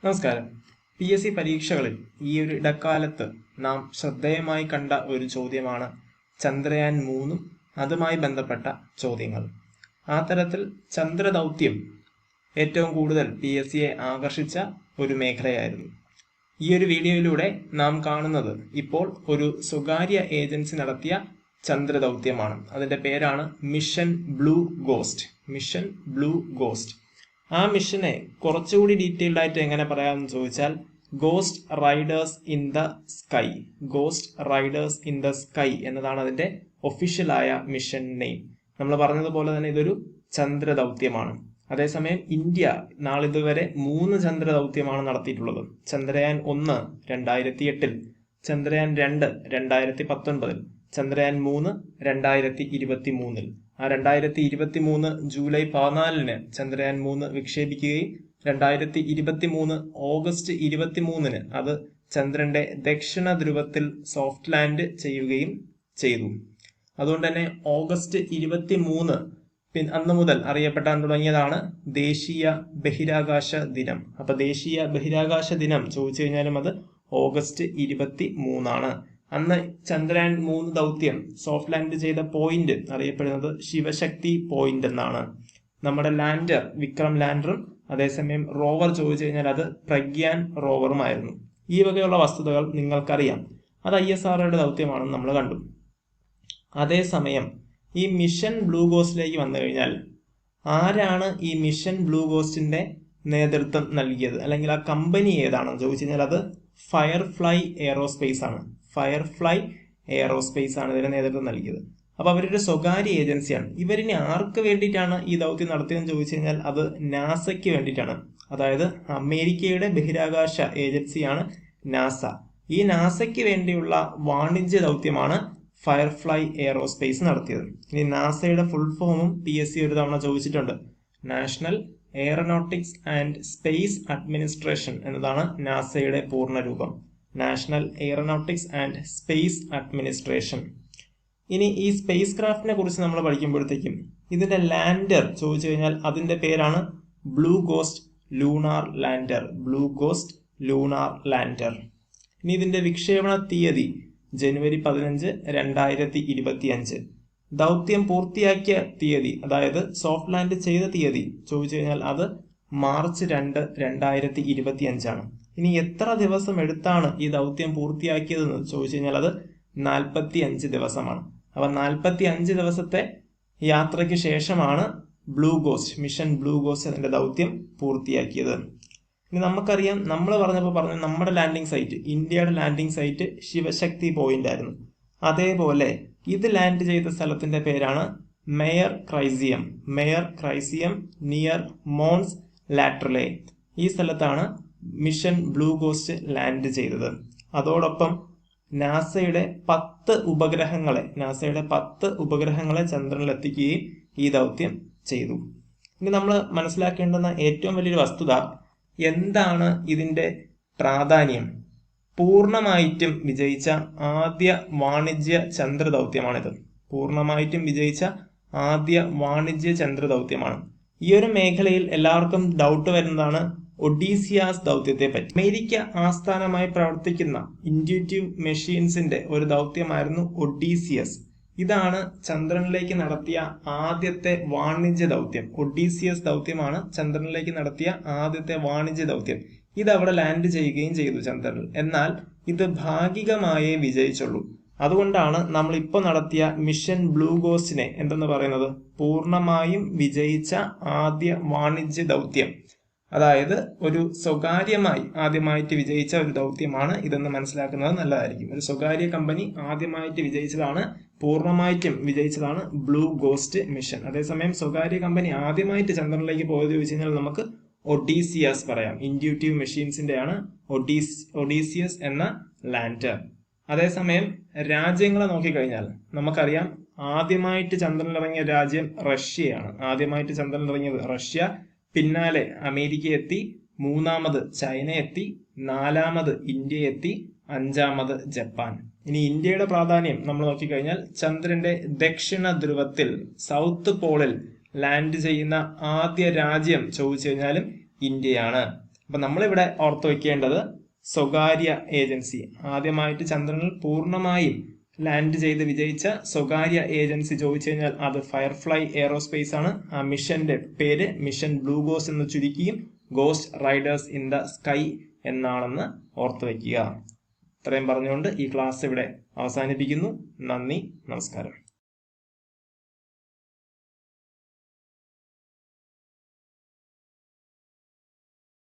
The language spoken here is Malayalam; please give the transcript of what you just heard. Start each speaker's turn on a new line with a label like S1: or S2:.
S1: നമസ്കാരം. PSC പരീക്ഷകളിൽ ഈ ഒരു ഇടക്കാലത്ത് നാം ശ്രദ്ധേയമായി കണ്ട ഒരു ചോദ്യമാണ് ചന്ദ്രയാൻ 3 അതുമായി ബന്ധപ്പെട്ട ചോദ്യങ്ങൾ. ആ തരത്തിൽ ചന്ദ്രദൗത്യം ഏറ്റവും കൂടുതൽ PSCയെ ആകർഷിച്ച ഒരു മേഖലയായിരുന്നു. ഈ ഒരു വീഡിയോയിലൂടെ നാം കാണുന്നത് ഇപ്പോൾ ഒരു സ്വകാര്യ ഏജൻസി നടത്തിയ ചന്ദ്രദൗത്യമാണ്. അതിന്റെ പേരാണ് മിഷൻ ബ്ലൂ ഗോസ്റ്റ്. ആ മിഷനെ കുറച്ചുകൂടി ഡീറ്റെയിൽഡ് ആയിട്ട് എങ്ങനെ പറയാമെന്ന് ചോദിച്ചാൽ ghost riders in the sky എന്നതാണ് അതിന്റെ ഒഫീഷ്യലായ മിഷൻ നെയിം. നമ്മൾ പറഞ്ഞതുപോലെ തന്നെ ഇതൊരു ചന്ദ്രദൗത്യമാണ്. അതേസമയം ഇന്ത്യ നാളിതുവരെ 3 ചന്ദ്രദൗത്യമാണ് നടത്തിയിട്ടുള്ളത്. ചന്ദ്രയാൻ 1 2008, ചന്ദ്രയാൻ 2 2019, ചന്ദ്രയാൻ 3 2023. ആ 2023 ജൂലൈ 14 ചന്ദ്രയാൻ 3 വിക്ഷേപിക്കുകയും 2023 ഓഗസ്റ്റ് 23 അത് ചന്ദ്രന്റെ ദക്ഷിണ ധ്രുവത്തിൽ സോഫ്റ്റ് ലാൻഡ് ചെയ്യുകയും ചെയ്തു. അതുകൊണ്ട് തന്നെ ഓഗസ്റ്റ് 23 അന്ന് മുതൽ അറിയപ്പെടാൻ തുടങ്ങിയതാണ് ദേശീയ ബഹിരാകാശ ദിനം. അപ്പൊ ദേശീയ ബഹിരാകാശ ദിനം ചോദിച്ചു കഴിഞ്ഞാലും അത് ഓഗസ്റ്റ് 23 അന്ന് ചന്ദ്രയാൻ 3 ദൗത്യം സോഫ്റ്റ് ലാൻഡ് ചെയ്ത പോയിന്റ് അറിയപ്പെടുന്നത് ശിവശക്തി പോയിന്റ് എന്നാണ്. നമ്മുടെ ലാൻഡർ വിക്രം ലാൻഡറും അതേസമയം റോവർ ചോദിച്ചു കഴിഞ്ഞാൽ അത് പ്രഗ്യാൻ റോവറുമായിരുന്നു. ഈ വകയുള്ള വസ്തുതകൾ നിങ്ങൾക്കറിയാം. അത് ISROയുടെ ദൗത്യമാണെന്ന് നമ്മൾ കണ്ടു. അതേസമയം ഈ മിഷൻ ബ്ലൂ ഗോസ്റ്റിലേക്ക് വന്നു കഴിഞ്ഞാൽ ആരാണ് ഈ മിഷൻ ബ്ലൂ ഗോസ്റ്റിന്റെ നേതൃത്വം നൽകിയത്, അല്ലെങ്കിൽ ആ കമ്പനി ഏതാണെന്ന് ചോദിച്ചു കഴിഞ്ഞാൽ അത് ഫയർഫ്ലൈ എയറോസ്പേസ് ആണ് ഇതിന്റെ നേതൃത്വം നൽകിയത്. അപ്പൊ അവരൊരു സ്വകാര്യ ഏജൻസിയാണ്. ഇവരിനി ആർക്ക് വേണ്ടിയിട്ടാണ് ഈ ദൗത്യം നടത്തിയതെന്ന് ചോദിച്ചു കഴിഞ്ഞാൽ അത് നാസയ്ക്ക് വേണ്ടിയിട്ടാണ്. അതായത് അമേരിക്കയുടെ ബഹിരാകാശ ഏജൻസിയാണ് നാസ. ഈ നാസയ്ക്ക് വേണ്ടിയുള്ള വാണിജ്യ ദൗത്യമാണ് ഫയർഫ്ലൈ എയറോസ്പേസ് നടത്തിയത്. ഇനി നാസയുടെ ഫുൾ ഫോമും PSC ഒരു തവണ ചോദിച്ചിട്ടുണ്ട്. National aeronautics and space administration എന്നതാണ് നാസയുടെ പൂർണ്ണ രൂപം. National aeronautics and space administration. ഇനി ഈ സ്പേസ് ക്രാഫ്റ്റിനെ കുറിച്ച് നമ്മൾ പഠിക്കുമ്പോഴത്തേക്കും ഇതിന്റെ ലാൻഡർ ചോദിച്ചു കഴിഞ്ഞാൽ അതിന്റെ പേരാണ് ബ്ലൂ ഗോസ്റ്റ് ലൂണാർ ലാൻഡർ. ഇനി ഇതിന്റെ വിക്ഷേപണ തീയതി ജനുവരി 15, 2025. ദൗത്യം പൂർത്തിയാക്കിയ തീയതി, അതായത് സോഫ്റ്റ് ലാൻഡ് ചെയ്ത തീയതി ചോദിച്ചു കഴിഞ്ഞാൽ അത് മാർച്ച് 2, 2025. ഇനി എത്ര ദിവസം എടുത്താണ് ഈ ദൗത്യം പൂർത്തിയാക്കിയതെന്ന് ചോദിച്ചു കഴിഞ്ഞാൽ അത് 45 ദിവസമാണ്. അപ്പൊ 45 ദിവസത്തെ യാത്രയ്ക്ക് ശേഷമാണ് മിഷൻ ബ്ലൂ ഗോസ്റ്റ് അതിന്റെ ദൗത്യം പൂർത്തിയാക്കിയത്. ഇനി നമുക്കറിയാം, നമ്മൾ പറഞ്ഞു നമ്മുടെ ലാൻഡിംഗ് സൈറ്റ്, ഇന്ത്യയുടെ ലാൻഡിംഗ് സൈറ്റ് ശിവശക്തി പോയിന്റ് ആയിരുന്നു. അതേപോലെ ഇത് ലാൻഡ് ചെയ്ത സ്ഥലത്തിന്റെ പേരാണ് മേയർ ക്രൈസിയം നിയർ മോൺസ് ലാട്രലെ. ഈ സ്ഥലത്താണ് മിഷൻ ബ്ലൂ ഗോസ്റ്റ് ലാൻഡ് ചെയ്തത്. അതോടൊപ്പം നാസയുടെ 10 ഉപഗ്രഹങ്ങളെ ചന്ദ്രനിൽ എത്തിക്കുകയും ഈ ദൗത്യം ചെയ്തു. ഇനി നമ്മൾ മനസ്സിലാക്കേണ്ടുന്ന ഏറ്റവും വലിയൊരു വസ്തുത, എന്താണ് ഇതിന്റെ പ്രാധാന്യം? പൂർണ്ണമായിട്ടും വിജയിച്ച ആദ്യ വാണിജ്യ ചന്ദ്രദൗത്യമാണിത്. ഈ ഒരു മേഖലയിൽ എല്ലാവർക്കും ഡൗട്ട് വരുന്നതാണ് ഒഡീസിയാസ് ദൗത്യത്തെ പറ്റി. അമേരിക്ക ആസ്ഥാനമായി പ്രവർത്തിക്കുന്ന ഇൻഡ്യൂറ്റീവ് മെഷീൻസിന്റെ ഒരു ദൗത്യമായിരുന്നു ഒഡീസിയസ്. ഇതാണ് ചന്ദ്രനിലേക്ക് നടത്തിയ ആദ്യത്തെ വാണിജ്യ ദൗത്യം. ഒഡീസിയസ് ദൗത്യമാണ് ചന്ദ്രനിലേക്ക് നടത്തിയ ആദ്യത്തെ വാണിജ്യ ദൗത്യം. ഇത് അവിടെ ലാൻഡ് ചെയ്യുകയും ചെയ്തു ചന്ദ്രനിൽ. എന്നാൽ ഇത് ഭാഗികമായേ വിജയിച്ചുള്ളൂ. അതുകൊണ്ടാണ് നമ്മൾ ഇപ്പോൾ നടത്തിയ മിഷൻ ബ്ലൂ ഗോസ്റ്റിനെ എന്തെന്ന് പറയുന്നത്? പൂർണ്ണമായും വിജയിച്ച ആദ്യ വാണിജ്യ ദൗത്യം. അതായത് ഒരു സ്വകാര്യമായി ആദ്യമായിട്ട് വിജയിച്ച ഒരു ദൗത്യമാണ് ഇതെന്ന് മനസ്സിലാക്കുന്നത് നല്ലതായിരിക്കും. ഒരു സ്വകാര്യ കമ്പനി ആദ്യമായിട്ട് വിജയിച്ചതാണ്, പൂർണ്ണമായിട്ടും വിജയിച്ചതാണ് ബ്ലൂ ഗോസ്റ്റ് മിഷൻ. അതേസമയം സ്വകാര്യ കമ്പനി ആദ്യമായിട്ട് ചന്ദ്രനിലേക്ക് പോയത് ചോദിച്ചു കഴിഞ്ഞാൽ നമുക്ക് ഒഡീസിയസ് പറയാം. ഇൻഡ്യൂറ്റീവ് മെഷീൻസിന്റെ ആണ് ഒഡീസിയസ് എന്ന ലാൻഡർ. അതേസമയം രാജ്യങ്ങളെ നോക്കിക്കഴിഞ്ഞാൽ നമുക്കറിയാം, ആദ്യമായിട്ട് ചന്ദ്രനിലിറങ്ങിയ രാജ്യം റഷ്യയാണ്. റഷ്യ, പിന്നാലെ അമേരിക്ക എത്തി, 3ാമത് ചൈന എത്തി, 4ാമത് ഇന്ത്യ എത്തി, 5ാമത് ജപ്പാൻ. ഇനി ഇന്ത്യയുടെ പ്രാധാന്യം നമ്മൾ നോക്കിക്കഴിഞ്ഞാൽ ചന്ദ്രന്റെ ദക്ഷിണ ധ്രുവത്തിൽ സൗത്ത് പോളിൽ ലാൻഡ് ചെയ്യുന്ന ആദ്യ രാജ്യം ചോദിച്ചു കഴിഞ്ഞാലും ഇന്ത്യയാണ്. അപ്പൊ നമ്മളിവിടെ ഓർത്തു വെക്കേണ്ടത് സ്വകാര്യ ഏജൻസി, ആദ്യമായിട്ട് ചന്ദ്രനിൽ പൂർണ്ണമായും ലാൻഡ് ചെയ്ത് വിജയിച്ച സ്വകാര്യ ഏജൻസി ചോദിച്ചു കഴിഞ്ഞാൽ അത് ഫയർഫ്ലൈ എയറോസ്പേസ് ആണ്. ആ മിഷന്റെ പേര് മിഷൻ ബ്ലൂ ഗോസ്റ്റ് എന്ന് ചുരുക്കിയും ghost riders in the sky എന്നാണെന്ന് ഓർത്തു വെക്കുക. ഇത്രയും പറഞ്ഞുകൊണ്ട് ഈ ക്ലാസ് ഇവിടെ അവസാനിപ്പിക്കുന്നു. നന്ദി, നമസ്കാരം.